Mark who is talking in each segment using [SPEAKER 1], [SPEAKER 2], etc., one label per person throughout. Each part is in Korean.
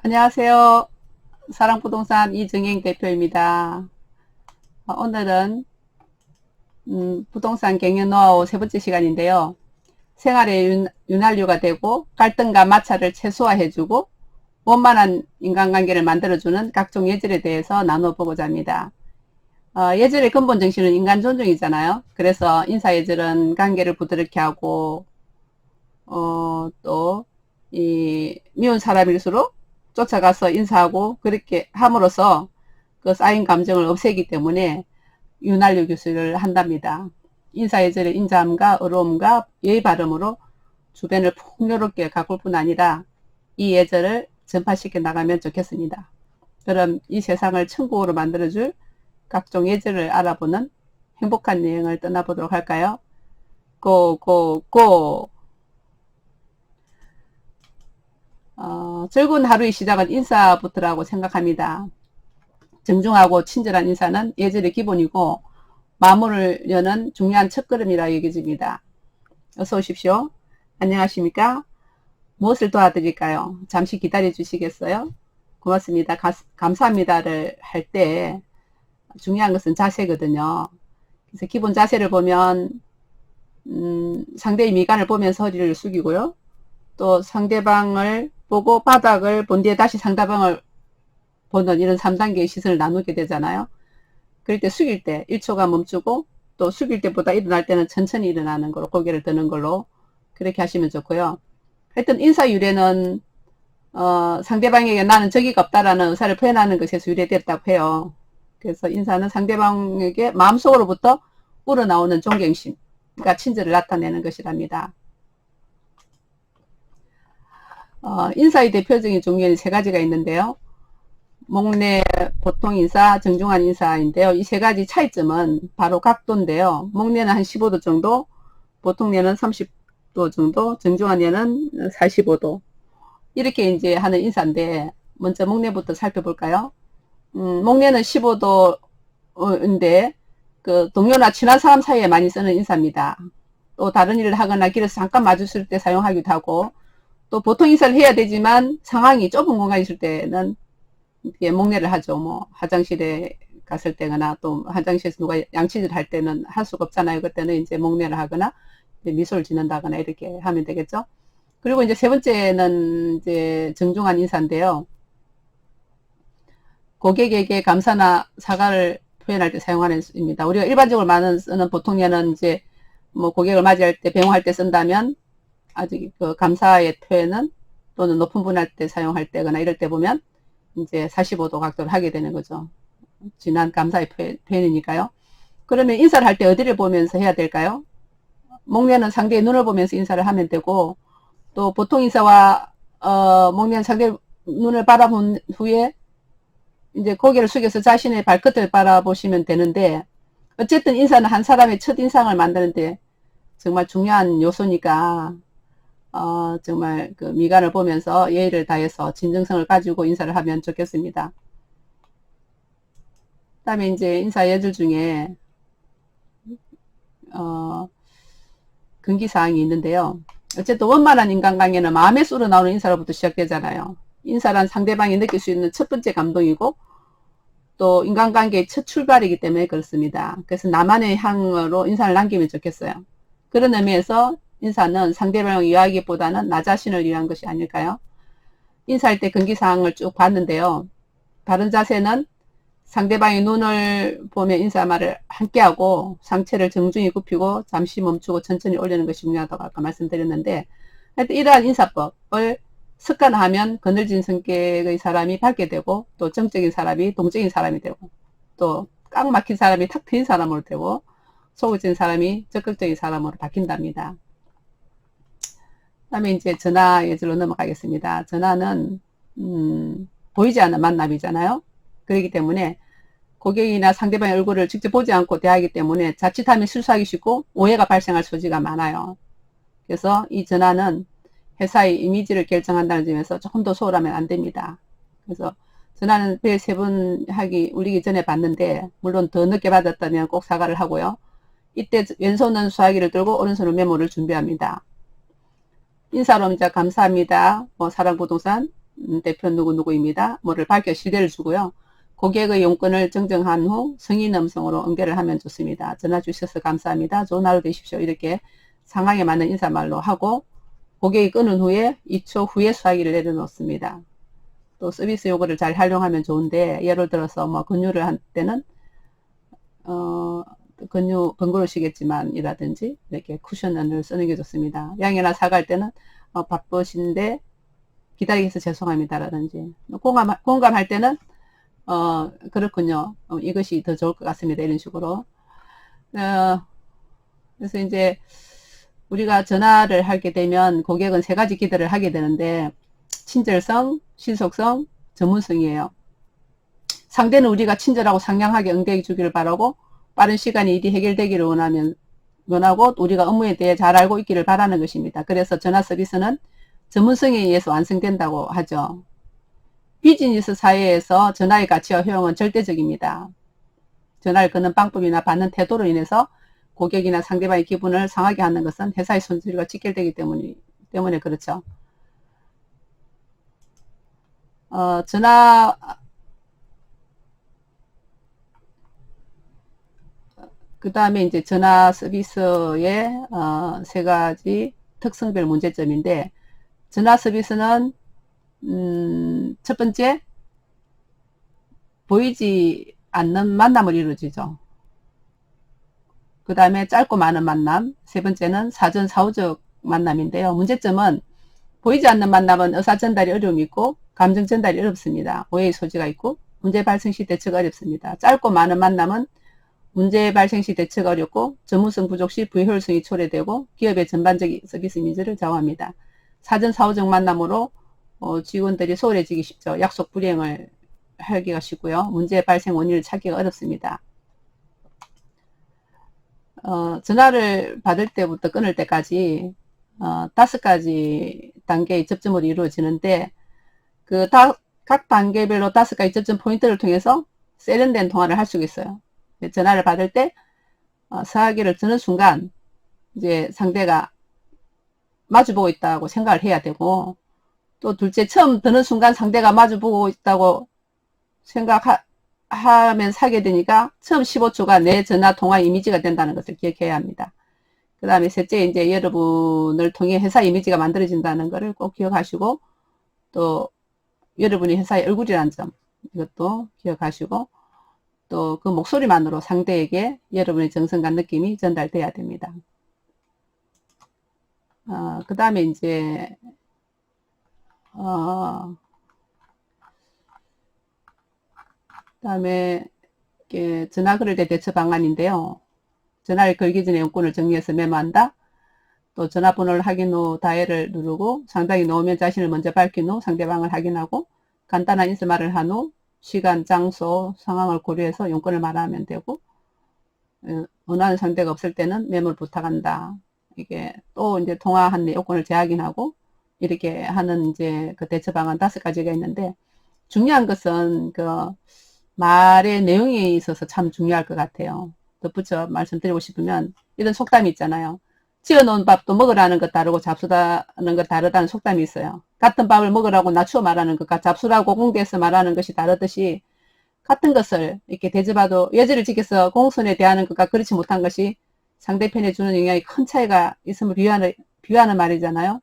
[SPEAKER 1] 안녕하세요. 사랑부동산 이정행 대표입니다. 오늘은 부동산 경영 노하우 세 번째 시간인데요. 생활의 윤활유가 되고 갈등과 마찰을 최소화해주고 원만한 인간관계를 만들어주는 각종 예절에 대해서 나눠보고자 합니다. 예절의 근본 정신은 인간 존중이잖아요. 그래서 인사예절은 관계를 부드럽게 하고 또 미운 사람일수록 쫓아가서 인사하고 그렇게 함으로써 그 쌓인 감정을 없애기 때문에 윤활유 교수를 한답니다. 인사예절의 인자함과 의로움과 예의 바름으로 주변을 풍요롭게 가꿀 뿐 아니라 이 예절을 전파시켜 나가면 좋겠습니다. 그럼 이 세상을 천국으로 만들어줄 각종 예절을 알아보는 행복한 여행을 떠나보도록 할까요? 고고고! 즐거운 하루의 시작은 인사부터라고 생각합니다. 정중하고 친절한 인사는 예절의 기본이고 마무를 여는 중요한 첫걸음이라 여겨집니다. 어서 오십시오. 안녕하십니까? 무엇을 도와드릴까요? 잠시 기다려 주시겠어요? 고맙습니다. 감사합니다를 할 때 중요한 것은 자세거든요. 그래서 기본 자세를 보면 상대의 미간을 보면서 허리를 숙이고요. 또 상대방을 보고 바닥을 본 뒤에 다시 상대방을 보는 이런 3단계의 시선을 나누게 되잖아요. 그럴 때 숙일 때 1초간 멈추고 또 숙일 때보다 일어날 때는 천천히 일어나는 걸로 고개를 드는 걸로 그렇게 하시면 좋고요. 하여튼 인사유래는 상대방에게 나는 적의가 없다라는 의사를 표현하는 것에서 유래됐다고 해요. 그래서 인사는 상대방에게 마음속으로부터 우러나오는 존경심, 그러니까 친절을 나타내는 것이랍니다. 인사의 대표적인 종류에는 세 가지가 있는데요. 목례, 보통 인사, 정중한 인사인데요. 이 세 가지 차이점은 바로 각도인데요. 목례는 한 15도 정도, 보통 예는 30도 정도, 정중한 예는 45도. 이렇게 이제 하는 인사인데, 먼저 목례부터 살펴볼까요? 목례는 15도인데, 그 동료나 친한 사람 사이에 많이 쓰는 인사입니다. 또 다른 일을 하거나 길에서 잠깐 마주칠 때 사용하기도 하고, 또 보통 인사를 해야 되지만 상황이 좁은 공간에 있을 때는 목례를 하죠. 뭐 화장실에 갔을 때거나 또 화장실에서 누가 양치질 할 때는 할 수가 없잖아요. 그때는 이제 목례를 하거나 이제 미소를 짓는다거나 이렇게 하면 되겠죠. 그리고 이제 세 번째는 이제 정중한 인사인데요. 고객에게 감사나 사과를 표현할 때 사용하는 입니다. 우리가 일반적으로 많은 쓰는 보통 예는 이제 뭐 고객을 맞이할 때 배웅할 때 쓴다면 아주 그 감사의 표현은 또는 높은 분할 때 사용할 때거나 이럴 때 보면 이제 45도 각도를 하게 되는 거죠. 진한 감사의 표현이니까요. 그러면 인사를 할 때 어디를 보면서 해야 될까요? 목례는 상대의 눈을 보면서 인사를 하면 되고, 또 보통 인사와 목례는 상대의 눈을 바라본 후에 이제 고개를 숙여서 자신의 발끝을 바라보시면 되는데, 어쨌든 인사는 한 사람의 첫인상을 만드는데 정말 중요한 요소니까 정말 그 미간을 보면서 예의를 다해서 진정성을 가지고 인사를 하면 좋겠습니다. 그 다음에 이제 인사 예절 중에 금기사항이 있는데요. 어쨌든 원만한 인간관계는 마음에서 우러나오는 인사로부터 시작되잖아요. 인사란 상대방이 느낄 수 있는 첫 번째 감동이고 또 인간관계의 첫 출발이기 때문에 그렇습니다. 그래서 나만의 향으로 인사를 남기면 좋겠어요. 그런 의미에서 인사는 상대방을 위하기보다는 나 자신을 위한 것이 아닐까요? 인사할 때 금기사항을 쭉 봤는데요. 바른 자세는 상대방의 눈을 보며 인사말을 함께하고 상체를 정중히 굽히고 잠시 멈추고 천천히 올리는 것이 중요하다고 아까 말씀드렸는데, 하여튼 이러한 인사법을 습관하면 그늘진 성격의 사람이 밝게 되고 또 정적인 사람이 동적인 사람이 되고 또 꽉 막힌 사람이 탁 트인 사람으로 되고 소극적인 사람이 적극적인 사람으로 바뀐답니다. 그 다음에 이제 전화 예절로 넘어가겠습니다. 전화는 보이지 않는 만남이잖아요. 그렇기 때문에 고객이나 상대방의 얼굴을 직접 보지 않고 대하기 때문에 자칫하면 실수하기 쉽고 오해가 발생할 소지가 많아요. 그래서 이 전화는 회사의 이미지를 결정한다는 점에서 조금 더 소홀하면 안 됩니다. 그래서 전화는 매일 3번 울리기 전에 받는데 물론 더 늦게 받았다면 꼭 사과를 하고요. 이때 왼손은 수화기를 들고 오른손은 메모를 준비합니다. 인사로 문자 감사합니다. 사랑부동산 대표 누구누구입니다. 뭐를 밝혀 실대를 주고요. 고객의 용건을 정정한 후 성인 음성으로 응대를 하면 좋습니다. 전화 주셔서 감사합니다. 좋은 하루 되십시오. 이렇게 상황에 맞는 인사말로 하고 고객이 끊은 후에 2초 후에 수화기를 내려놓습니다. 또 서비스 요구를 잘 활용하면 좋은데 예를 들어서 권유를 할 때는 권유 번거로우시겠지만 이라든지 이렇게 쿠션을 쓰는 게 좋습니다. 양해나 사과할 때는 바쁘신데 기다리게 해서 죄송합니다 라든지 공감할 때는 그렇군요. 이것이 더 좋을 것 같습니다. 이런 식으로. 그래서 이제 우리가 전화를 하게 되면 고객은 세 가지 기대를 하게 되는데 친절성, 신속성, 전문성이에요. 상대는 우리가 친절하고 상냥하게 응대해 주기를 바라고 빠른 시간에 일이 해결되기를 원하고 우리가 업무에 대해 잘 알고 있기를 바라는 것입니다. 그래서 전화 서비스는 전문성에 의해서 완성된다고 하죠. 비즈니스 사회에서 전화의 가치와 효용은 절대적입니다. 전화를 거는 방법이나 받는 태도로 인해서 고객이나 상대방의 기분을 상하게 하는 것은 회사의 손실과 직결되기 때문에 그렇죠. 전화 그 다음에 이제 전화 서비스의 세 가지 특성별 문제점인데 전화 서비스는 첫 번째 보이지 않는 만남을 이루어지죠. 그 다음에 짧고 많은 만남, 세 번째는 사전 사후적 만남인데요. 문제점은 보이지 않는 만남은 의사 전달이 어려움이 있고 감정 전달이 어렵습니다. 오해의 소지가 있고 문제 발생 시 대처가 어렵습니다. 짧고 많은 만남은 문제 발생 시 대처가 어렵고 전문성 부족 시 불효율성이 초래되고 기업의 전반적인 서비스 이미지를 좌우합니다. 사전 사후적 만남으로 직원들이 소홀해지기 쉽죠. 약속 불이행을 하기가 쉽고요. 문제 발생 원인을 찾기가 어렵습니다. 전화를 받을 때부터 끊을 때까지 5가지 단계의 접점으로 이루어지는데 각 단계별로 5가지 접점 포인트를 통해서 세련된 통화를 할 수가 있어요. 전화를 받을 때 수화기를 드는 순간 이제 상대가 마주보고 있다고 생각을 해야 되고 또 둘째 처음 드는 순간 상대가 마주보고 있다고 생각하면 사게 되니까 처음 15초가 내 전화 통화 이미지가 된다는 것을 기억해야 합니다. 그 다음에 셋째 이제 여러분을 통해 회사 이미지가 만들어진다는 것을 꼭 기억하시고 또 여러분이 회사의 얼굴이라는 점 이것도 기억하시고 또 그 목소리만으로 상대에게 여러분의 정성과 느낌이 전달돼야 됩니다. 그 다음에 이제 그다음에 전화 걸을 때 대처 방안인데요. 전화를 걸기 전에 용건을 정리해서 메모한다. 또 전화번호를 확인 후 다이얼을 누르고 상당히 놓으면 자신을 먼저 밝힌 후 상대방을 확인하고 간단한 인사말을 한 후 시간, 장소, 상황을 고려해서 용건을 말하면 되고 원하는 상대가 없을 때는 메모를 부탁한다. 이게 또 이제 통화한 내 요건을 재확인하고 이렇게 하는 이제 그 대처 방안 5가지가 있는데 중요한 것은 그 말의 내용에 있어서 참 중요할 것 같아요. 덧붙여 말씀드리고 싶으면 이런 속담이 있잖아요. 지어놓은 밥도 먹으라는 것 다르고 잡수라는 것 다르다는 속담이 있어요. 같은 밥을 먹으라고 낮추어 말하는 것과 잡수라고 공대해서 말하는 것이 다르듯이 같은 것을 이렇게 대접하도 예절을 지켜서 공손에 대하는 것과 그렇지 못한 것이 상대편에 주는 영향이 큰 차이가 있음을 비유하는 말이잖아요.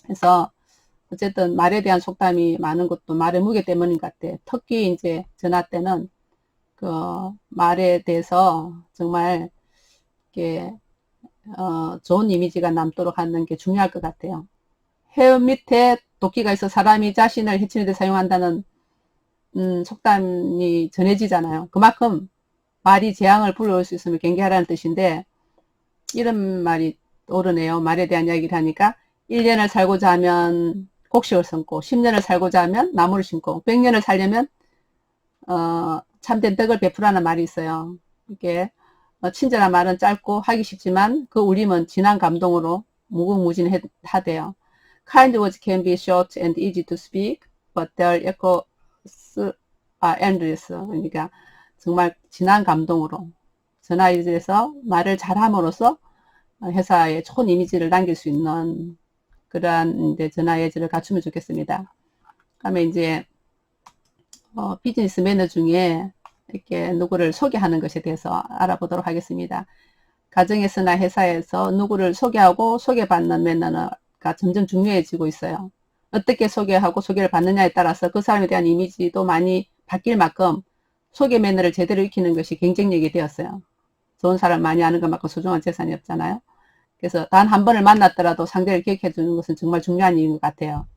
[SPEAKER 1] 그래서 어쨌든 말에 대한 속담이 많은 것도 말의 무게 때문인 것 같아. 특히 이제 전화 때는 그 말에 대해서 정말 이렇게 좋은 이미지가 남도록 하는 게 중요할 것 같아요. 해 밑에 도끼가 있어 사람이 자신을 해치는 데 사용한다는 속담이 전해지잖아요. 그만큼 말이 재앙을 불러올 수 있으면 경계하라는 뜻인데 이런 말이 오르네요. 말에 대한 이야기를 하니까 1년을 살고자 하면 곡식을 심고 10년을 살고자 하면 나무를 심고 100년을 살려면 참된 덕을 베풀라는 말이 있어요. 이게 친절한 말은 짧고 하기 쉽지만 그 울림은 진한 감동으로 무궁무진하대요. Kind words can be short and easy to speak, but their echoes are endless. 그러니까 정말 진한 감동으로 전화 예절에서 말을 잘함으로써 회사에 좋은 이미지를 남길 수 있는 그러한 이제 전화 예절을 갖추면 좋겠습니다. 그다음에 이제 비즈니스 매너 중에 이렇게 누구를 소개하는 것에 대해서 알아보도록 하겠습니다. 가정에서나 회사에서 누구를 소개하고 소개받는 매너가 점점 중요해지고 있어요. 어떻게 소개하고 소개를 받느냐에 따라서 그 사람에 대한 이미지도 많이 바뀔 만큼 소개 매너를 제대로 익히는 것이 경쟁력이 되었어요. 좋은 사람 많이 아는 것만큼 소중한 재산이 없잖아요. 그래서 단 한 번을 만났더라도 상대를 기억해 주는 것은 정말 중요한 일인 것 같아요.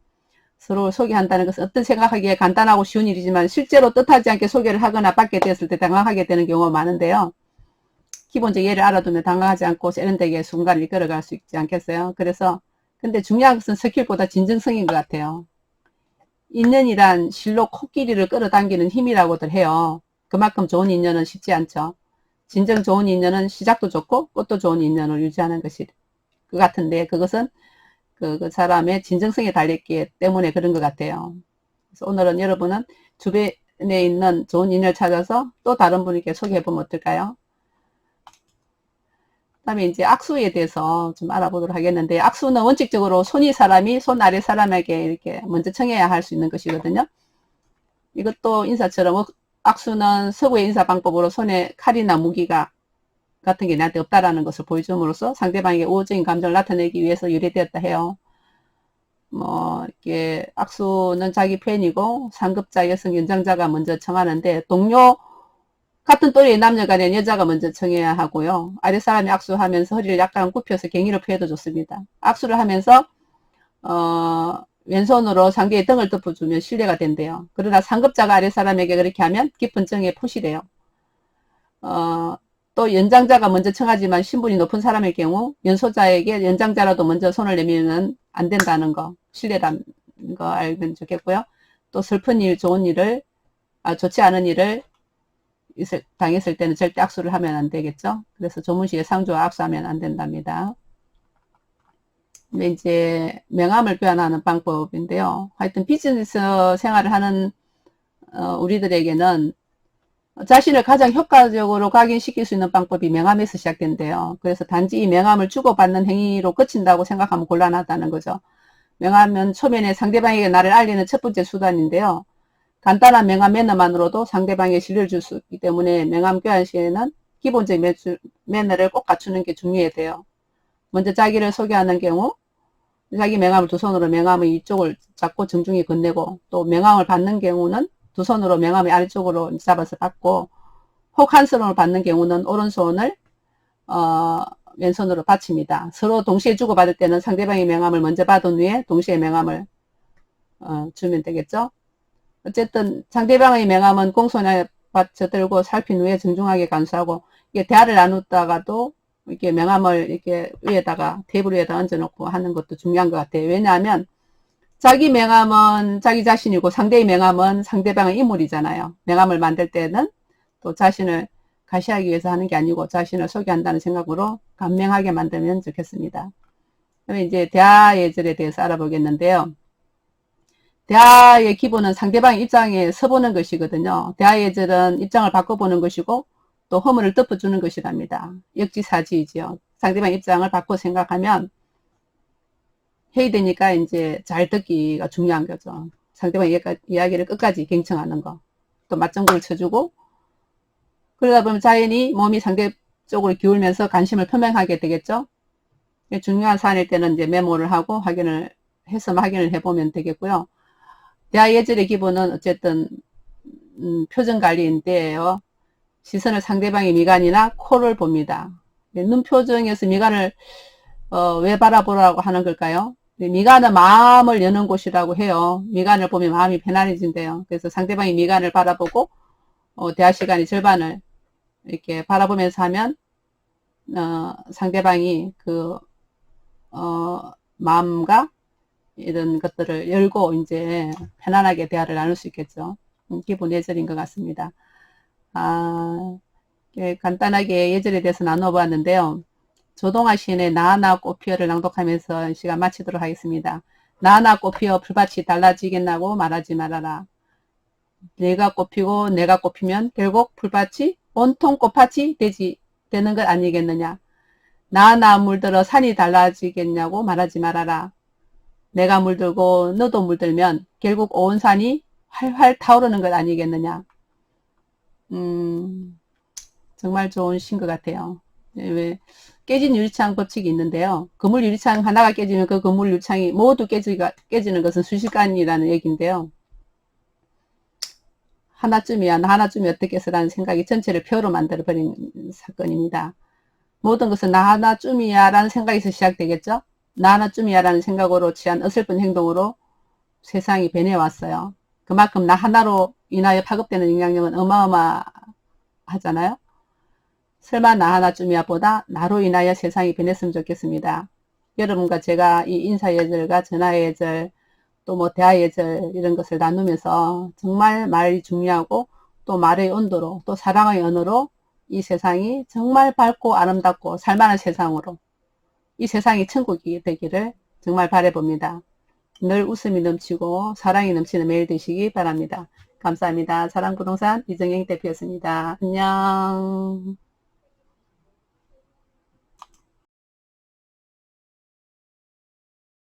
[SPEAKER 1] 서로 소개한다는 것은 어떤 생각하기에 간단하고 쉬운 일이지만 실제로 뜻하지 않게 소개를 하거나 받게 되었을 때 당황하게 되는 경우가 많은데요. 기본적 예를 알아두면 당황하지 않고 세련되게 순간을 이끌어갈 수 있지 않겠어요? 그래서 근데 중요한 것은 스킬보다 진정성인 것 같아요. 인연이란 실로 코끼리를 끌어당기는 힘이라고들 해요. 그만큼 좋은 인연은 쉽지 않죠. 진정 좋은 인연은 시작도 좋고 끝도 좋은 인연을 유지하는 것이 그 같은데 그것은 그 사람의 진정성에 달렸기 때문에 그런 것 같아요. 그래서 오늘은 여러분은 주변에 있는 좋은 인연을 찾아서 또 다른 분에게 소개해보면 어떨까요? 그 다음에 이제 악수에 대해서 좀 알아보도록 하겠는데, 악수는 원칙적으로 손이 사람이 손 아래 사람에게 이렇게 먼저 청해야 할 수 있는 것이거든요. 이것도 인사처럼 악수는 서구의 인사 방법으로 손에 칼이나 무기가 같은 게 나한테 없다라는 것을 보여줌으로써 상대방에게 우호적인 감정을 나타내기 위해서 유래되었다 해요. 이렇게 악수는 자기 팬이고 상급자 여성 연장자가 먼저 청하는데, 동료 같은 또래의 남녀 간에 여자가 먼저 청해야 하고요. 아랫사람이 악수하면서 허리를 약간 굽혀서 경의를 표해도 좋습니다. 악수를 하면서 왼손으로 상대의 등을 덮어주면 신뢰가 된대요. 그러나 상급자가 아랫사람에게 그렇게 하면 깊은 정에 포시돼요. 또 연장자가 먼저 청하지만 신분이 높은 사람의 경우 연소자에게 연장자라도 먼저 손을 내밀면 안 된다는 거, 신뢰라는 거 알면 좋겠고요. 또 슬픈 일, 좋은 일을, 좋지 않은 일을 당했을 때는 절대 악수를 하면 안 되겠죠. 그래서 조문식에 상주와 악수하면 안 된답니다. 근데 이제 명함을 교환하는 방법인데요. 하여튼 비즈니스 생활을 하는 우리들에게는 자신을 가장 효과적으로 각인시킬 수 있는 방법이 명함에서 시작된대요. 그래서 단지 이 명함을 주고받는 행위로 그친다고 생각하면 곤란하다는 거죠. 명함은 초면에 상대방에게 나를 알리는 첫 번째 수단인데요. 간단한 명함 매너만으로도 상대방에게 신뢰를 줄 수 있기 때문에 명함 교환 시에는 기본적 매너를 꼭 갖추는 게 중요해요. 먼저 자기를 소개하는 경우 자기 명함을 두 손으로 명함의 위쪽을 잡고 정중히 건네고, 또 명함을 받는 경우는 두 손으로 명함의 아래쪽으로 잡아서 받고, 혹 한 손으로 받는 경우는 오른손을 왼손으로 받칩니다. 서로 동시에 주고받을 때는 상대방의 명함을 먼저 받은 후에 동시에 명함을 주면 되겠죠. 어쨌든 상대방의 명함은 공손하게 받쳐들고 살핀 후에 정중하게 간수하고, 이게 대화를 나누다가도 이렇게 명함을 이렇게 위에다가 테이블 위에다 얹어놓고 하는 것도 중요한 것 같아요. 왜냐하면 자기 명함은 자기 자신이고 상대의 명함은 상대방의 인물이잖아요. 명함을 만들 때는 또 자신을 가시하기 위해서 하는 게 아니고 자신을 소개한다는 생각으로 간명하게 만들면 좋겠습니다. 그럼 이제 대화 예절에 대해서 알아보겠는데요. 대화의 기본은 상대방의 입장에 서보는 것이거든요. 대화 예절은 입장을 바꿔보는 것이고 또 허물을 덮어주는 것이랍니다. 역지사지이지요. 상대방 입장을 바꿔 생각하면 회의되니까 이제 잘 듣기가 중요한 거죠. 상대방 이야기를 끝까지 경청하는 거. 또 맞장구를 쳐주고, 그러다 보면 자연히 몸이 상대 쪽으로 기울면서 관심을 표명하게 되겠죠. 중요한 사안일 때는 이제 메모를 하고 확인을 해보면 되겠고요. 대화 예절의 기본은 어쨌든 표정 관리인데요. 시선을 상대방의 미간이나 코를 봅니다. 눈 표정에서 미간을 왜 바라보라고 하는 걸까요? 미간은 마음을 여는 곳이라고 해요. 미간을 보면 마음이 편안해진대요. 그래서 상대방이 미간을 바라보고 대화 시간의 절반을 이렇게 바라보면서 하면 상대방이 그 마음과 이런 것들을 열고 이제 편안하게 대화를 나눌 수 있겠죠. 기본 예절인 것 같습니다. 간단하게 예절에 대해서 나눠보았는데요. 조동아 시인의 나나 꽃피어를 낭독하면서 시간 마치도록 하겠습니다. 나나 꽃피어 풀밭이 달라지겠나고 말하지 말아라. 내가 꽃피고 내가 꽃피면 결국 풀밭이 온통 꽃밭이 되지 되는 것 아니겠느냐. 나 물들어 산이 달라지겠냐고 말하지 말아라. 내가 물들고 너도 물들면 결국 온 산이 활활 타오르는 것 아니겠느냐. 정말 좋은 신 것 같아요. 왜 깨진 유리창 법칙이 있는데요. 건물 유리창 하나가 깨지면 그 건물 유리창이 모두 깨지는 것은 순식간이라는 얘기인데요. 하나쯤이야 나 하나쯤이 어떻겠어라는 생각이 전체를 표로 만들어버린 사건입니다. 모든 것은 나 하나쯤이야 라는 생각에서 시작되겠죠. 나 하나쯤이야 라는 생각으로 취한 어설픈 행동으로 세상이 변해왔어요. 그만큼 나 하나로 인하여 파급되는 영향력은 어마어마하잖아요. 설마 나 하나쯤이야 보다 나로 인하여 세상이 변했으면 좋겠습니다. 여러분과 제가 이 인사예절과 전화예절 또 뭐 대화예절 이런 것을 나누면서 정말 말이 중요하고 또 말의 온도로 또 사랑의 언어로 이 세상이 정말 밝고 아름답고 살만한 세상으로 이 세상이 천국이 되기를 정말 바라봅니다. 늘 웃음이 넘치고 사랑이 넘치는 매일 되시기 바랍니다. 감사합니다. 사랑부동산 이정영 대표였습니다. 안녕.